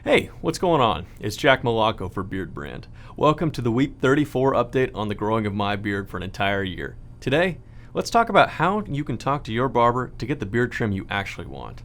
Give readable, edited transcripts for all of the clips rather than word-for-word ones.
Hey, what's going on? It's Jack Milocco for Beardbrand. Welcome to the week 34 update on the growing of my beard for an entire year. Today, let's talk about how you can talk to your barber to get the beard trim you actually want.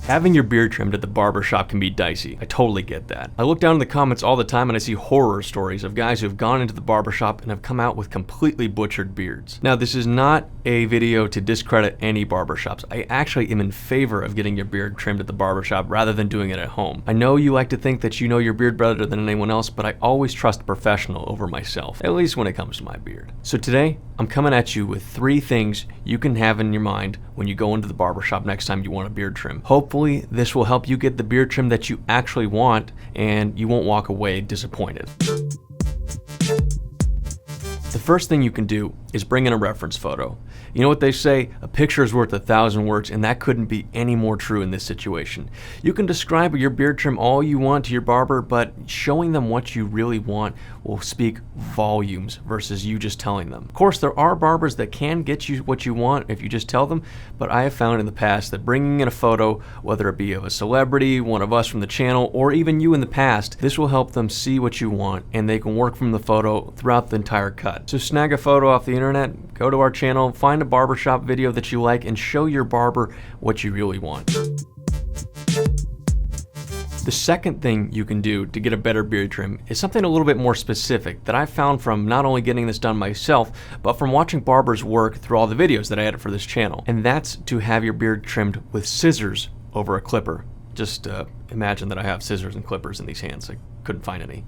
Having your beard trimmed at the barbershop can be dicey. I totally get that. I look down in the comments all the time and I see horror stories of guys who have gone into the barbershop and have come out with completely butchered beards. Now, this is not a video to discredit any barbershops. I actually am in favor of getting your beard trimmed at the barbershop rather than doing it at home. I know you like to think that you know your beard better than anyone else, but I always trust a professional over myself, at least when it comes to my beard. So today, I'm coming at you with 3 things you can have in your mind when you go into the barbershop next time you want a beard trim. Hopefully, this will help you get the beard trim that you actually want and you won't walk away disappointed. The first thing you can do is bring in a reference photo. You know what they say, a picture is worth 1,000 words, and that couldn't be any more true in this situation. You can describe your beard trim all you want to your barber, but showing them what you really want will speak volumes versus you just telling them. Of course, there are barbers that can get you what you want if you just tell them, but I have found in the past that bringing in a photo, whether it be of a celebrity, one of us from the channel, or even you in the past, this will help them see what you want, and they can work from the photo throughout the entire cut. So snag a photo off the internet, go to our channel, find a barbershop video that you like, and show your barber what you really want. The second thing you can do to get a better beard trim is something a little bit more specific that I found from not only getting this done myself, but from watching barbers work through all the videos that I edit for this channel. And that's to have your beard trimmed with scissors over a clipper. Just imagine that I have scissors and clippers in these hands. I couldn't find any.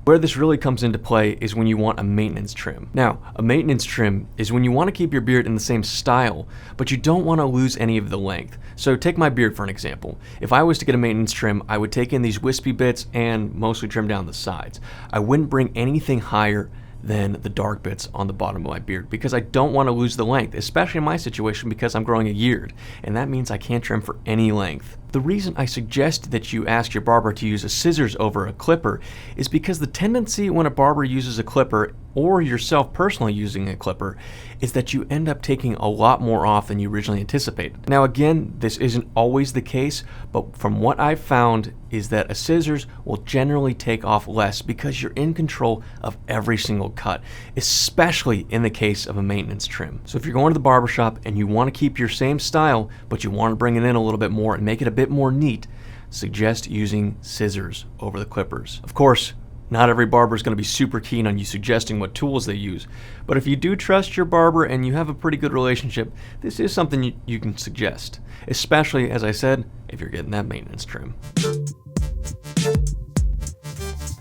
Where this really comes into play is when you want a maintenance trim. Now, a maintenance trim is when you want to keep your beard in the same style, but you don't want to lose any of the length. So take my beard for an example. If I was to get a maintenance trim, I would take in these wispy bits and mostly trim down the sides. I wouldn't bring anything higher than the dark bits on the bottom of my beard because I don't want to lose the length, especially in my situation because I'm growing a YEARD, and that means I can't trim for any length. The reason I suggest that you ask your barber to use a scissors over a clipper is because the tendency when a barber uses a clipper, or yourself personally using a clipper, is that you end up taking a lot more off than you originally anticipated. Now again, this isn't always the case, but from what I've found is that a scissors will generally take off less because you're in control of every single cut, especially in the case of a maintenance trim. So if you're going to the barbershop and you want to keep your same style, but you want to bring it in a little bit more and make it a bit more neat, suggest using scissors over the clippers. Of course, not every barber is going to be super keen on you suggesting what tools they use, but if you do trust your barber and you have a pretty good relationship, this is something you can suggest, especially, as I said, if you're getting that maintenance trim.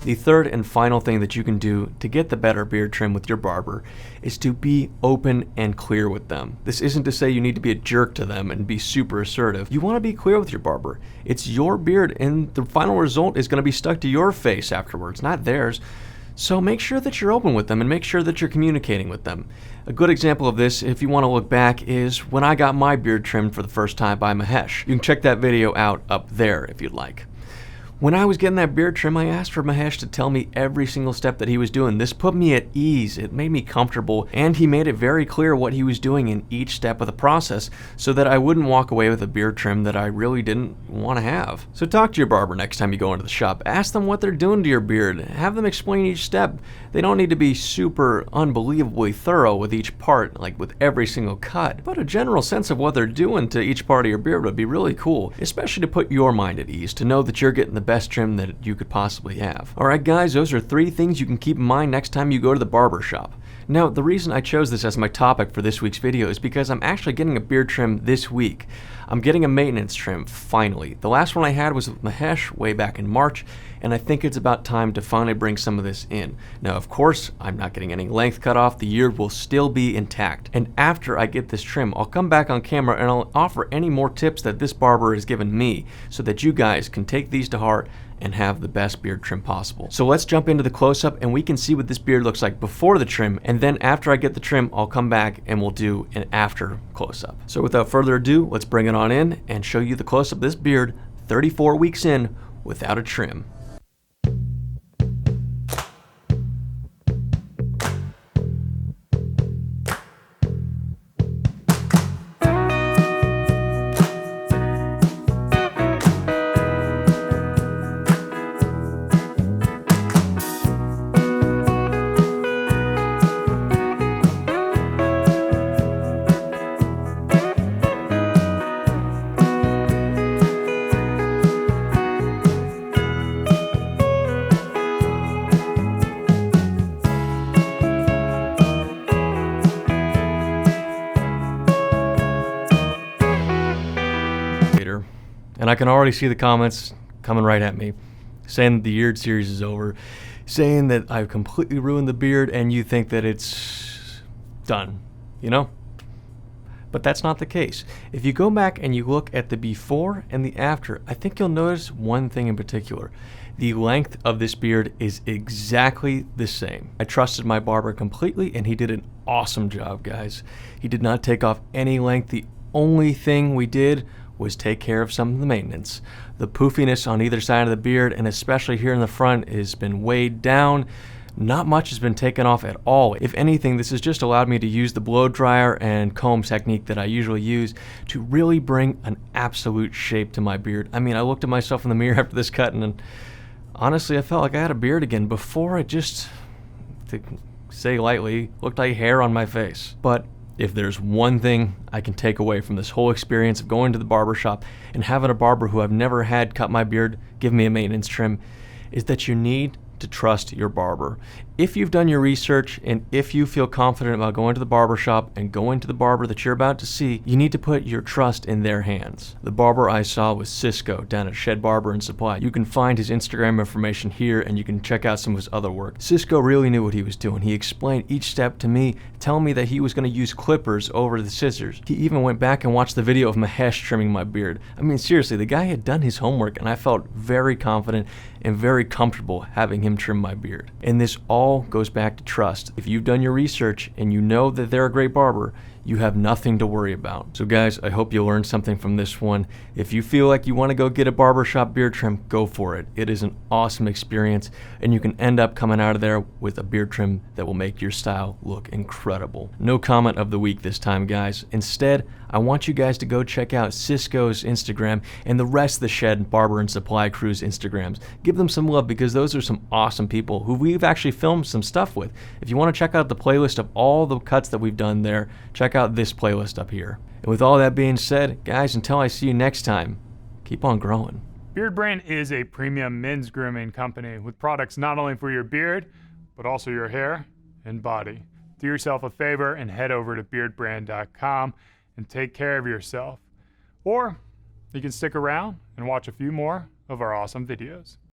The third and final thing that you can do to get the better beard trim with your barber is to be open and clear with them. This isn't to say you need to be a jerk to them and be super assertive. You want to be clear with your barber. It's your beard and the final result is going to be stuck to your face afterwards, not theirs. So make sure that you're open with them and make sure that you're communicating with them. A good example of this, if you want to look back, is when I got my beard trimmed for the first time by Mahesh. You can check that video out up there if you'd like. When I was getting that beard trim, I asked for Mahesh to tell me every single step that he was doing. This put me at ease, it made me comfortable, and he made it very clear what he was doing in each step of the process so that I wouldn't walk away with a beard trim that I really didn't want to have. So talk to your barber next time you go into the shop. Ask them what they're doing to your beard. Have them explain each step. They don't need to be super unbelievably thorough with each part, like with every single cut, but a general sense of what they're doing to each part of your beard would be really cool, especially to put your mind at ease, to know that you're getting the best trim that you could possibly have. Alright guys, those are 3 things you can keep in mind next time you go to the barber shop. Now, the reason I chose this as my topic for this week's video is because I'm actually getting a beard trim this week. I'm getting a maintenance trim, finally. The last one I had was with Mahesh way back in March, and I think it's about time to finally bring some of this in. Now, of course, I'm not getting any length cut off. The YEARD will still be intact. And after I get this trim, I'll come back on camera and I'll offer any more tips that this barber has given me so that you guys can take these to heart and have the best beard trim possible. So let's jump into the close-up and we can see what this beard looks like before the trim, and then after I get the trim, I'll come back and we'll do an after close-up. So without further ado, let's bring it on in and show you the close-up of this beard 34 weeks in without a trim. And I can already see the comments coming right at me, saying that the YEARD series is over, saying that I've completely ruined the beard and you think that it's done, you know? But that's not the case. If you go back and you look at the before and the after, I think you'll notice one thing in particular. The length of this beard is exactly the same. I trusted my barber completely and he did an awesome job, guys. He did not take off any length. The only thing we did was take care of some of the maintenance. The poofiness on either side of the beard, and especially here in the front, has been weighed down. Not much has been taken off at all. If anything, this has just allowed me to use the blow dryer and comb technique that I usually use to really bring an absolute shape to my beard. I mean, I looked at myself in the mirror after this cut and honestly, I felt like I had a beard again. Before, it just, to say lightly, looked like hair on my face. But if there's one thing I can take away from this whole experience of going to the barbershop and having a barber who I've never had cut my beard give me a maintenance trim, is that you need to trust your barber. If you've done your research and if you feel confident about going to the barbershop and going to the barber that you're about to see, you need to put your trust in their hands. The barber I saw was CISCO down at Shed Barber and Supply. You can find his Instagram information here and you can check out some of his other work. CISCO really knew what he was doing. He explained each step to me, telling me that he was going to use clippers over the scissors. He even went back and watched the video of Mahesh trimming my beard. I mean, seriously, the guy had done his homework and I felt very confident and very comfortable having him trim my beard. And this all goes back to trust. If you've done your research and you know that they're a great barber, you have nothing to worry about. So guys, I hope you learned something from this one. If you feel like you want to go get a barbershop beard trim, go for it. It is an awesome experience and you can end up coming out of there with a beard trim that will make your style look incredible. No comment of the week this time, guys. Instead, I want you guys to go check out CISCO's Instagram and the rest of the Shed Barber and Supply crew's Instagrams. Give them some love because those are some awesome people who we've actually filmed some stuff with. If you want to check out the playlist of all the cuts that we've done there, check out this playlist up here. And with all that being said, guys, until I see you next time, keep on growing. Beardbrand is a premium men's grooming company with products not only for your beard, but also your hair and body. Do yourself a favor and head over to beardbrand.com and take care of yourself. Or you can stick around and watch a few more of our awesome videos.